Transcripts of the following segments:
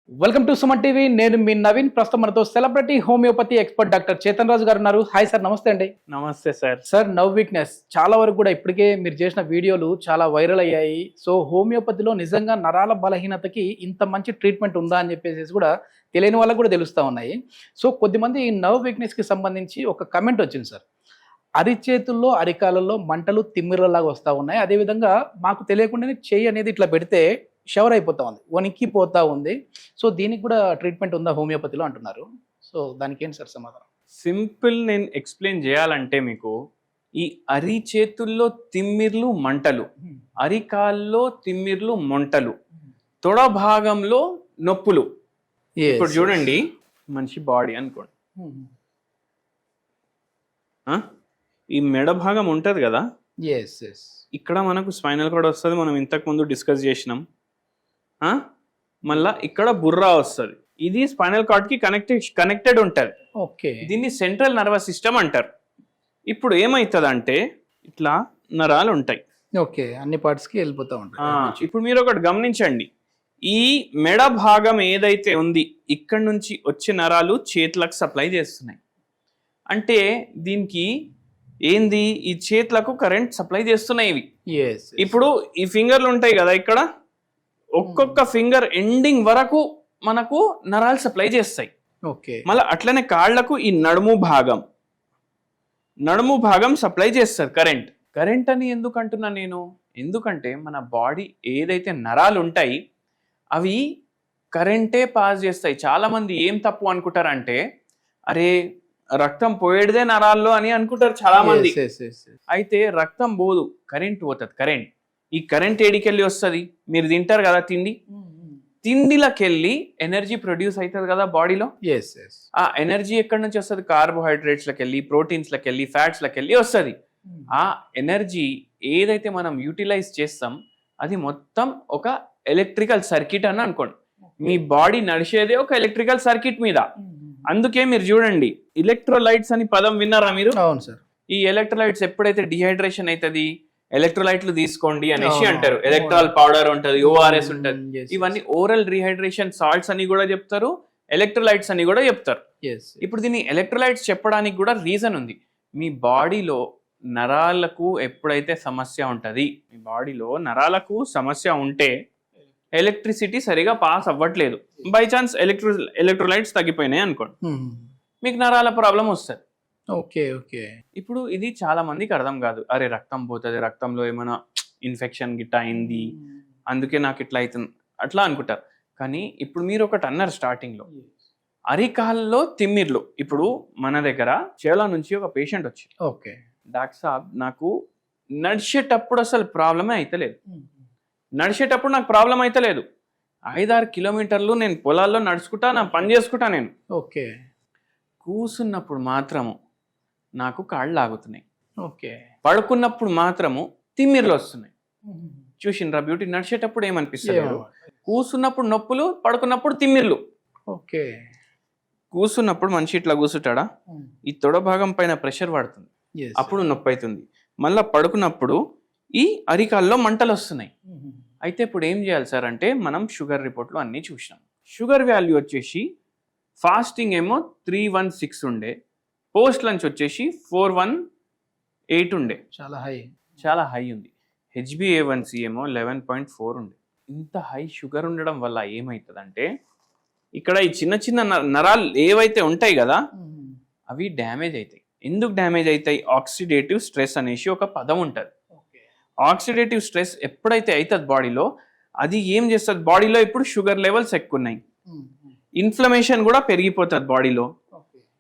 Welcome to Suman TV. నేను మీ నవీన్. ప్రస్తుతం మనతో celebrity homeopathy expert doctor Chetan Raju గారు ఉన్నారు. హాయ్ సార్, నమస్తే అండి. నమస్తే సార్. సార్, నవ్ వీక్నెస్ చాలా వరకు కూడా ఇప్పటికే మీరు చేసిన వీడియోలు చాలా వైరల్ అయ్యాయి. సో హోమియోపతిలో నిజంగా నరాల బలహీనతకి ఇంత మంచి ట్రీట్మెంట్ ఉందా అని చెప్పేసి కూడా తెలియని వాళ్ళకు కూడా తెలుస్తూ ఉన్నాయి. సో కొద్దిమంది ఈ నవ్ వీక్నెస్కి సంబంధించి ఒక కమెంట్ వచ్చింది సార్. అరిచేతుల్లో అరికాలలో మంటలు తిమ్మిరలాగా వస్తూ ఉన్నాయి. అదేవిధంగా మాకు తెలియకుండానే చెయ్యి అనేది ఇట్లా పెడితే షవర్ అయిపోతా ఉంది, వణికిపోతా ఉంది. సో దీనికి కూడా ట్రీట్మెంట్ ఉందా హోమియోపతిలో అంటున్నారు. సో దానికి ఏంటి సార్ సమాధానం? సింపుల్ నేను ఎక్స్ప్లెయిన్ చేయాలంటే మీకు ఈ అరిచేతుల్లో తిమ్మిర్లు మంటలు, అరికాల్లో తిమ్మిర్లు మంటలు, తొడ భాగంలో నొప్పులు. ఇప్పుడు చూడండి, మనిషి బాడీ అనుకోండి, ఈ మెడ భాగం ఉంటుంది కదా, ఇక్కడ మనకు స్పైనల్ కార్డ్ వస్తుంది, మనం ఇంతకు ముందు డిస్కస్ చేసినాం. మళ్ళా ఇక్కడ బుర్రా వస్తుంది, ఇది స్పైనల్ కార్డ్ కి కనెక్టెడ్ ఉంటుంది. ఓకే, దీన్ని సెంట్రల్ నర్వస్ సిస్టమ్ అంటారు. ఇప్పుడు ఏమవుతుంది అంటే ఇట్లా నరాలు ఉంటాయి. ఓకే, అన్ని పార్ట్స్ కి వెళ్ళిపోతా ఉంటాయి. ఇప్పుడు మీరు ఒకటి గమనించండి, ఈ మెడ భాగం ఏదైతే ఉంది ఇక్కడ నుంచి వచ్చే నరాలు చేతులకు సప్లై చేస్తున్నాయి. అంటే దీనికి ఏంది, ఈ చేతులకు కరెంట్ సప్లై చేస్తున్నాయి ఇవి. ఇప్పుడు ఈ ఫింగర్లు ఉంటాయి కదా, ఇక్కడ ఒక్కొక్క ఫింగర్ ఎండింగ్ వరకు మనకు నరాలు సప్లై చేస్తాయి. ఓకే, మళ్ళీ అట్లనే కాళ్లకు ఈ నడుము భాగం సప్లై చేస్తారు కరెంట్. కరెంట్ అని ఎందుకు అంటున్నా నేను, ఎందుకంటే మన బాడీ ఏదైతే నరాలు ఉంటాయి అవి కరెంటే పాస్ చేస్తాయి. చాలా మంది ఏం తప్పు అనుకుంటారంటే, అరే రక్తం పోయేదే నరాల్లో అని అనుకుంటారు చాలా మంది. అయితే రక్తం పోదు, కరెంట్ పోతుంది. కరెంట్, ఈ కరెంట్ ఏడికెళ్ళి వస్తుంది, మీరు తింటారు కదా తిండి, తిండిలకెళ్ళి ఎనర్జీ ప్రొడ్యూస్ అవుతుంది కదా బాడీలో. ఆ ఎనర్జీ ఎక్కడి నుంచి వస్తుంది? కార్బోహైడ్రేట్స్లకి వెళ్ళి, ప్రోటీన్స్లకి వెళ్ళి, ఫ్యాట్స్లకి వెళ్ళి వస్తుంది. ఆ ఎనర్జీ ఏదైతే మనం యూటిలైజ్ చేస్తాం అది మొత్తం ఒక ఎలక్ట్రికల్ సర్క్యూట్ అని అనుకోండి. మీ బాడీ నడిచేదే ఒక ఎలక్ట్రికల్ సర్క్యూట్ మీద. అందుకే మీరు చూడండి, ఎలక్ట్రోలైట్స్ అని పదం విన్నారా మీరు? అవును సార్. ఈ ఎలక్ట్రోలైట్స్ ఎప్పుడైతే డిహైడ్రేషన్ అవుతుంది, ఎలక్ట్రోలైట్లు తీసుకోండి అనేసి అంటారు. ఎలక్ట్రాల్ పౌడర్ ఉంటుంది, ఓఆర్ఎస్ ఉంటుంది. ఇవన్నీ ఓరల్ రీహైడ్రేషన్ సాల్ట్స్ అని కూడా చెప్తారు, ఎలక్ట్రోలైట్స్ అని కూడా చెప్తారు. ఇప్పుడు దీన్ని ఎలక్ట్రోలైట్స్ చెప్పడానికి కూడా రీజన్ ఉంది. మీ బాడీలో నరాలకు ఎప్పుడైతే సమస్య ఉంటుంది, మీ బాడీలో నరాలకు సమస్య ఉంటే ఎలక్ట్రిసిటీ సరిగా పాస్ అవ్వట్లేదు, బై ఛాన్స్ ఎలక్ట్రోలైట్స్ తగ్గిపోయినాయి అనుకోండి, మీకు నరాల ప్రాబ్లం వస్తుంది. Okay okay. ఇప్పుడు ఇది చాలా మందికి అర్థం కాదు. అరే రక్తం పోతుంది, రక్తంలో ఏమైనా ఇన్ఫెక్షన్ గిట్ట అయింది, అందుకే నాకు ఇట్లా అవుతుంది అట్లా అనుకుంటారు. కానీ ఇప్పుడు మీరు ఒకటి అన్నారు స్టార్టింగ్లో, అరికాల్లో తిమ్మిర్లు. ఇప్పుడు మన దగ్గర చేలా నుంచి ఒక పేషెంట్ వచ్చి, ఓకే డాక్టర్ సాబ్ నాకు నడిచేటప్పుడు అసలు ప్రాబ్లమే అయితలేదు, నడిచేటప్పుడు నాకు ప్రాబ్లం అయితలేదు, 5-6 కిలోమీటర్లు నేను పొలాల్లో నడుచుకుంటా, నా పని చేసుకుంటా నేను. ఓకే, కూసున్నప్పుడు మాత్రము నాకు కాళ్ళు లాగుతున్నాయి, ఓకే, పడుకున్నప్పుడు మాత్రము తిమ్మిర్లు వస్తున్నాయి. చూసిండ్రా బ్యూటీ? నడిచేటప్పుడు ఏమనిపిస్తుంది, కూసున్నప్పుడు నొప్పులు, పడుకున్నప్పుడు తిమ్మిర్లు. ఓకే, కూసున్నప్పుడు మనిషి ఇట్లా కూసుంటాడా, ఈ తొడ భాగం పైన ప్రెషర్ పడుతుంది, అప్పుడు నొప్పి అవుతుంది. మళ్ళీ పడుకున్నప్పుడు ఈ అరికాల్లో మంటలు వస్తున్నాయి. అయితే ఇప్పుడు ఏం చేయాలి సార్ అంటే, మనం షుగర్ రిపోర్ట్లో అన్నీ చూసినాం. షుగర్ వాల్యూ వచ్చేసి ఫాస్టింగ్ ఏమో 316 ఉండే, పోస్ట్ లంచ్ వచ్చేసి 418 ఉండే, చాలా హై ఉంది. HbA1c ఏమో 11.4 ఉండే. ఇంత హై షుగర్ ఉండడం వల్ల ఏమవుతుందంటే, ఇక్కడ ఈ చిన్న చిన్న నరాలు ఏవైతే ఉంటాయి కదా అవి డ్యామేజ్ అవుతాయి. ఎందుకు డ్యామేజ్ అవుతాయి? ఆక్సిడేటివ్ స్ట్రెస్ అనేసి ఒక పదం ఉంటుంది. ఆక్సిడేటివ్ స్ట్రెస్ ఎప్పుడైతే అవుతుంది బాడీలో, అది ఏం చేస్తుంది, బాడీలో ఇప్పుడు షుగర్ లెవెల్స్ ఎక్కువ ఉన్నాయి, ఇన్ఫ్లమేషన్ కూడా పెరిగిపోతుంది బాడీలో.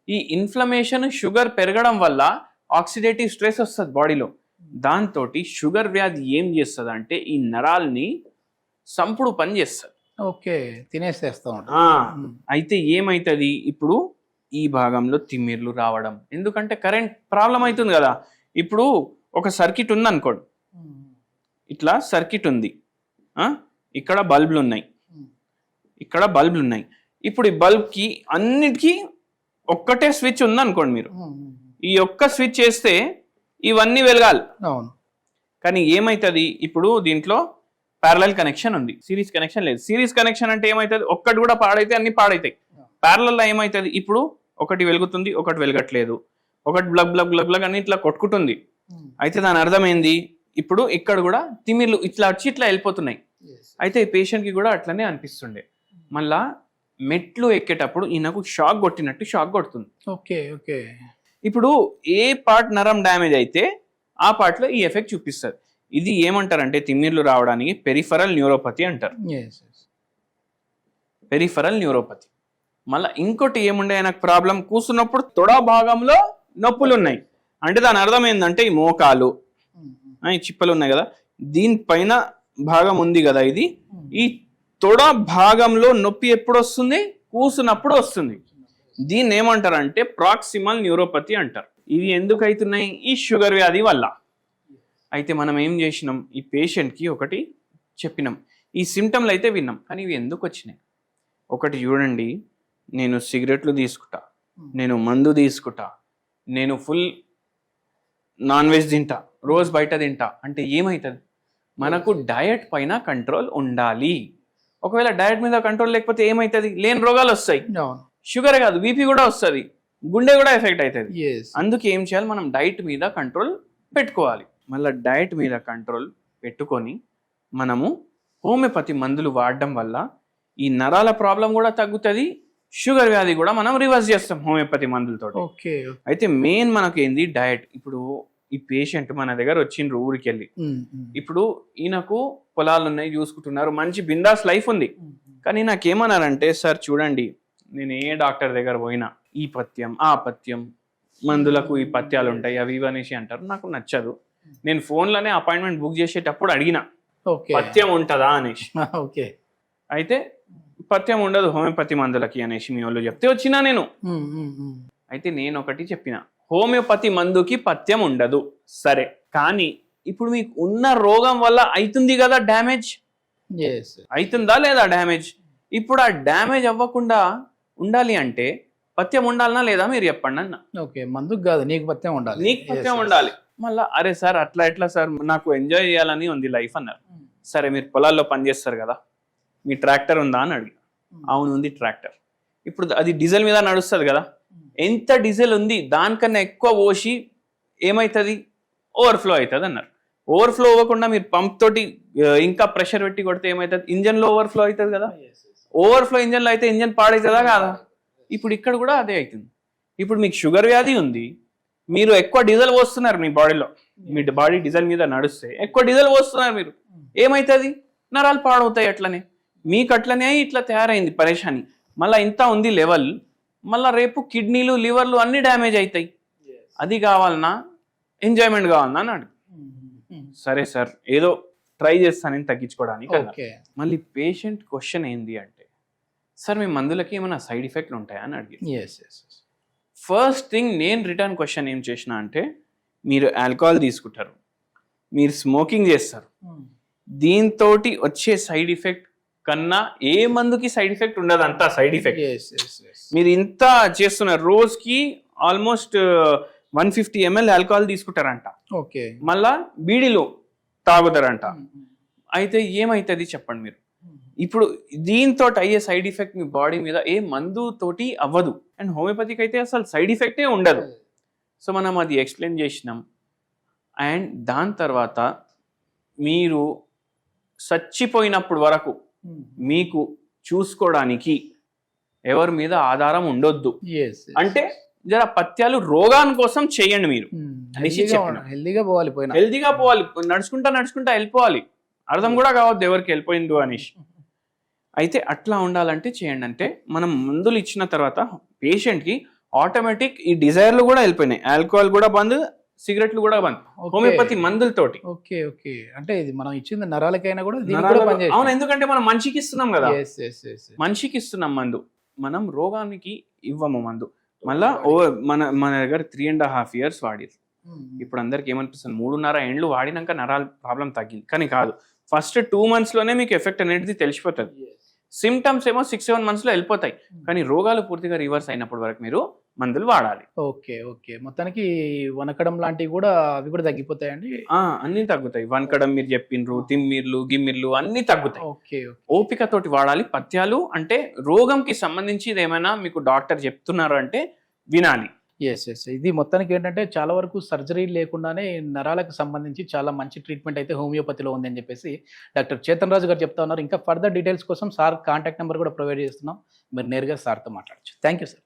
ఈ ఇన్ఫ్లమేషన్, షుగర్ పెరగడం వల్ల ఆక్సిడేటివ్ స్ట్రెస్ వస్తుంది బాడీలో. దాంతో షుగర్ వ్యాధి ఏం చేస్తుంది అంటే, ఈ నరాల్ని సంపుడు పని చేస్తుంది. ఓకే, తినేసేస్తా ఉంటా. అయితే ఏమవుతుంది, ఇప్పుడు ఈ భాగంలో తిమ్మిర్లు రావడం, ఎందుకంటే కరెంట్ ప్రాబ్లం అవుతుంది కదా. ఇప్పుడు ఒక సర్క్యూట్ ఉంది అనుకోండి, ఇట్లా సర్క్యూట్ ఉంది, ఇక్కడ బల్బులు ఉన్నాయి, ఇక్కడ బల్బులు ఉన్నాయి. ఇప్పుడు ఈ బల్బ్కి అన్నిటికీ ఒక్కటే స్విచ్ ఉంది అనుకోండి, మీరు ఈ ఒక్క స్విచ్ వేస్తే ఇవన్నీ వెలగాలి. అవును. కానీ ఏమవుతుంది, ఇప్పుడు దీంట్లో ప్యారలల్ కనెక్షన్ ఉంది, సిరీస్ కనెక్షన్ లేదు. సిరీస్ కనెక్షన్ అంటే ఏమవుతుంది, ఒక్కటి కూడా పాడైతే అన్ని పాడైతాయి. ప్యారలల్ లో ఏమవుతుంది, ఇప్పుడు ఒకటి వెలుగుతుంది ఒకటి వెలగట్లేదు, ఒకటి బ్లగ్ బ్లగ్ బ్లగ్ బ్లగ్ అని ఇట్లా కొట్టుకుంటుంది. అయితే దాని అర్థం ఏంది, ఇప్పుడు ఇక్కడ కూడా తిమిర్లు ఇట్లా వచ్చి ఇట్లా వెళ్ళిపోతున్నాయి. అయితే ఈ పేషెంట్ కి కూడా అట్లనే అనిపిస్తుండే. మళ్ళా మెట్లు ఎక్కేటప్పుడు ఈయనకు షాక్ కొట్టినట్టు షాక్ కొడుతుంది. Okay okay. ఇప్పుడు ఏ పార్ట్ నరం డ్యామేజ్ అయితే ఆ పార్ట్ లో ఈ ఎఫెక్ట్ చూపిస్తుంది. ఇది ఏమంటారంటే తిమ్మిర్లు రావడానికి పెరిఫరల్ న్యూరోపతి అంటారు. Peripheral neuropathy. మళ్ళీ ఇంకోటి ఏముండే ఆయనకు ప్రాబ్లం, కూర్చున్నప్పుడు తొడ భాగంలో నొప్పులు ఉన్నాయి. అంటే దాని అర్థం ఏంటంటే ఈ మోకాలు ఈ చిప్పలు ఉన్నాయి కదా, దీనిపైన భాగం ఉంది కదా, ఇది ఈ తొడ భాగంలో నొప్పి ఎప్పుడు వస్తుంది, కూర్చున్నప్పుడు వస్తుంది. దీన్ని ఏమంటారంటే ప్రాక్సిమల్ న్యూరోపతి అంటారు. ఇవి ఎందుకు అవుతున్నాయి, ఈ షుగర్ వ్యాధి వల్ల. అయితే మనం ఏం చేసినాం, ఈ పేషెంట్కి ఒకటి చెప్పినాం, ఈ సిమ్టమ్లు అయితే విన్నాం, కానీ ఇవి ఎందుకు వచ్చినాయి. ఒకటి చూడండి, నేను సిగరెట్లు తీసుకుంటా, నేను మందు తీసుకుంటా, నేను ఫుల్ నాన్ వెజ్ తింటా, రోజు బయట తింటా అంటే ఏమవుతుంది, మనకు డయట్ పైన కంట్రోల్ ఉండాలి. ఒకవేళ డయట్ మీద కంట్రోల్ లేకపోతే ఏమవుతుంది, లేని రోగాలు వస్తాయి. షుగర్ కాదు బీపీ కూడా వస్తుంది, గుండె కూడా ఎఫెక్ట్ అవుతుంది. అందుకే ఏం చేయాలి, మనం డైట్ మీద కంట్రోల్ పెట్టుకోవాలి. మళ్ళీ డైట్ మీద కంట్రోల్ పెట్టుకొని మనము హోమియోపతి మందులు వాడడం వల్ల ఈ నరాల ప్రాబ్లం కూడా తగ్గుతుంది, షుగర్ వ్యాధి కూడా మనం రివర్స్ చేస్తాం హోమియోపతి మందులతో. అయితే మెయిన్ మనకి ఏంది డయట్. ఇప్పుడు ఈ పేషెంట్ మన దగ్గర వచ్చిండ్రు ఊరికి వెళ్ళి, ఇప్పుడు ఈయనకు పొలాలు ఉన్నాయి చూసుకుంటున్నారు, మంచి బిందాస్ లైఫ్ ఉంది. కానీ నాకేమన్నారంటే, సార్ చూడండి నేను ఏ డాక్టర్ దగ్గర పోయినా ఈ పథ్యం ఆ పథ్యం, మందులకు ఈ పథ్యాలు ఉంటాయి అవి ఇవి అనేసి అంటారు, నాకు నచ్చదు. నేను ఫోన్లోనే అపాయింట్మెంట్ బుక్ చేసేటప్పుడు అడిగిన పథ్యం ఉంటుందా అనేసి. అయితే పథ్యం ఉండదు హోమియోపతి మందులకి అనేసి మీ వాళ్ళు చెప్తే వచ్చినా నేను. అయితే నేను ఒకటి చెప్పిన, హోమియోపతి మందుకి పథ్యం ఉండదు సరే, కానీ ఇప్పుడు మీకు ఉన్న రోగం వల్ల అవుతుంది కదా డ్యామేజ్, అవుతుందా లేదా డ్యామేజ్. ఇప్పుడు ఆ డ్యామేజ్ అవ్వకుండా ఉండాలి అంటే పథ్యం ఉండాలనా లేదా మీరు చెప్పండి అన్న. ఓకే, మందుకు కాదు నీకు పథ్యం ఉండాలి, నీకు పథ్యం ఉండాలి. మళ్ళీ అరే సార్ అట్లా ఎట్లా సార్, నాకు ఎంజాయ్ చేయాలని ఉంది లైఫ్ అన్నారు. సరే మీరు పొలాల్లో పనిచేస్తారు కదా, మీ ట్రాక్టర్ ఉందా అని అడిగి, అవును ఉంది ట్రాక్టర్. ఇప్పుడు అది డీజిల్ మీద నడుస్తుంది కదా, ఎంత డీజిల్ ఉంది దానికన్నా ఎక్కువ పోసి ఏమవుతుంది, ఓవర్ఫ్లో అవుతుంది అన్నారు. ఓవర్ఫ్లో అవ్వకుండా మీరు పంప్ తోటి ఇంకా ప్రెషర్ పెట్టి కొడితే ఏమవుతుంది, ఇంజన్లో ఓవర్ఫ్లో అవుతుంది కదా. ఓవర్ఫ్లో ఇంజన్లో అయితే ఇంజన్ పాడవుతుందా కాదా. ఇప్పుడు ఇక్కడ కూడా అదే అవుతుంది. ఇప్పుడు మీకు షుగర్ వ్యాధి ఉంది, మీరు ఎక్కువ డీజిల్ పోస్తున్నారు మీ బాడీలో, మీ బాడీ డీజిల్ మీద నడుస్తే ఎక్కువ డీజిల్ పోస్తున్నారు మీరు, ఏమవుతుంది, నరాలు పాడవుతాయి. అట్లనే మీకు అట్లనే ఇట్లా తయారైంది పరేషాని. మళ్ళీ ఇంత ఉంది లెవెల్, మళ్ళీ రేపు కిడ్నీలు లివర్లు అన్ని డ్యామేజ్ అవుతాయి. అది కావాలన్నా ఎంజాయ్మెంట్ కావాలన్నా అని అడుగు. సరే సార్ ఏదో ట్రై చేస్తానని తగ్గించుకోవడానికి. మళ్ళీ పేషెంట్ క్వశ్చన్ ఏంది అంటే, సార్ మీ మందులకి ఏమైనా సైడ్ ఎఫెక్ట్లు ఉంటాయా అని అడిగి. ఫస్ట్ థింగ్ నేను రిటర్న్ క్వశ్చన్ ఏం చేసిన అంటే, మీరు ఆల్కహాల్ తీసుకుంటారు, మీరు స్మోకింగ్ చేస్తారు, దీంతో వచ్చే సైడ్ ఎఫెక్ట్ కన్నా ఏ మందుకి సైడ్ ఎఫెక్ట్ ఉండదు. అంతా సైడ్ ఎఫెక్ట్. మీరు ఇంత చేస్తున్నారు, రోజుకి ఆల్మోస్ట్ 150 ml ఆల్కహాల్ తీసుకుంటారంట, మళ్ళా బీడీలు తాగుతారంట. అయితే ఏమైతుంది చెప్పండి మీరు. ఇప్పుడు దీంతో అయ్యే సైడ్ ఎఫెక్ట్ మీ బాడీ మీద ఏ మందు తోటి అవ్వదు, అండ్ హోమియోపతికి అయితే అసలు సైడ్ ఎఫెక్టే ఉండదు. సో మనం అది ఎక్స్ప్లెయిన్ చేసినాం. అండ్ దాని తర్వాత మీరు చచ్చిపోయినప్పుడు వరకు మీకు చూసుకోవడానికి ఎవరి మీద ఆధారం ఉండొద్దు. అంటే జర పథ్యాలు రోగాని కోసం చేయండి మీరు, హెల్దీగా పోవాలి, నడుచుకుంటా వెళ్ళిపోవాలి, అర్థం కూడా కావద్దు ఎవరికి వెళ్ళిపోయిందో అనేసి. అయితే అట్లా ఉండాలంటే చేయండి. అంటే మనం మందులు ఇచ్చిన తర్వాత పేషెంట్కి ఆటోమేటిక్ ఈ డిజైర్లు కూడా వెళ్ళిపోయినాయి, ఆల్కహాల్ కూడా బంద్, సిగరెట్లు కూడా బంద్ హోమియోపతి మందులతోటి. అంటే ఇది మనం ఇచ్చింది నరాలకైనా కూడా. అవును, ఎందుకంటే మనం మనిషికి ఇస్తున్నాం కదా, మనిషికి ఇస్తున్నాం మందు, మనం రోగానికి ఇవ్వము మందు. మళ్ళా మన దగ్గర 3.5 years వాడి, ఇప్పుడు అందరికి ఏమనిపిస్తుంది 3.5 ఏళ్ళు వాడినాక నరాల ప్రాబ్లం తగ్గింది, కానీ కాదు. ఫస్ట్ 2 months లోనే మీకు ఎఫెక్ట్ అనేది తెలిసిపోతుంది. సిమ్టమ్స్ ఏమో 6-7 months లో వెళ్ళిపోతాయి, కానీ రోగాలు పూర్తిగా రివర్స్ అయినప్పటి వరకు మీరు మందులు వాడాలి. ఓకే. ఓకే. మొత్తానికి వనకడం లాంటివి కూడా అవి కూడా తగ్గిపోతాయండి? అన్ని తగ్గుతాయి. వనకడం మీరు చెప్పిండ్రు, తిమ్మిర్లు, గిమ్మిర్లు అన్ని తగ్గుతాయి. ఓకే. ఓపికతోటి వాడాలి. పథ్యాలు అంటే రోగంకి సంబంధించి ఏమైనా మీకు డాక్టర్ చెప్తున్నారు అంటే వినాలి. యెస్. ఇది మొత్తానికి ఏంటంటే చాలా వరకు సర్జరీ లేకుండానే నరాలకు సంబంధించి చాలా మంచి ట్రీట్మెంట్ అయితే హోమియోపతిలో ఉందని చెప్పేసి డాక్టర్ చేతన్ రాజు గారు చెప్తా ఉన్నారు. ఇంకా ఫర్దర్ డీటెయిల్స్ కోసం సార్ కాంటాక్ట్ నెంబర్ కూడా ప్రొవైడ్ చేస్తున్నాం. మీరు నేరుగా సార్‌తో మాట్లాడొచ్చు. Thank you sir.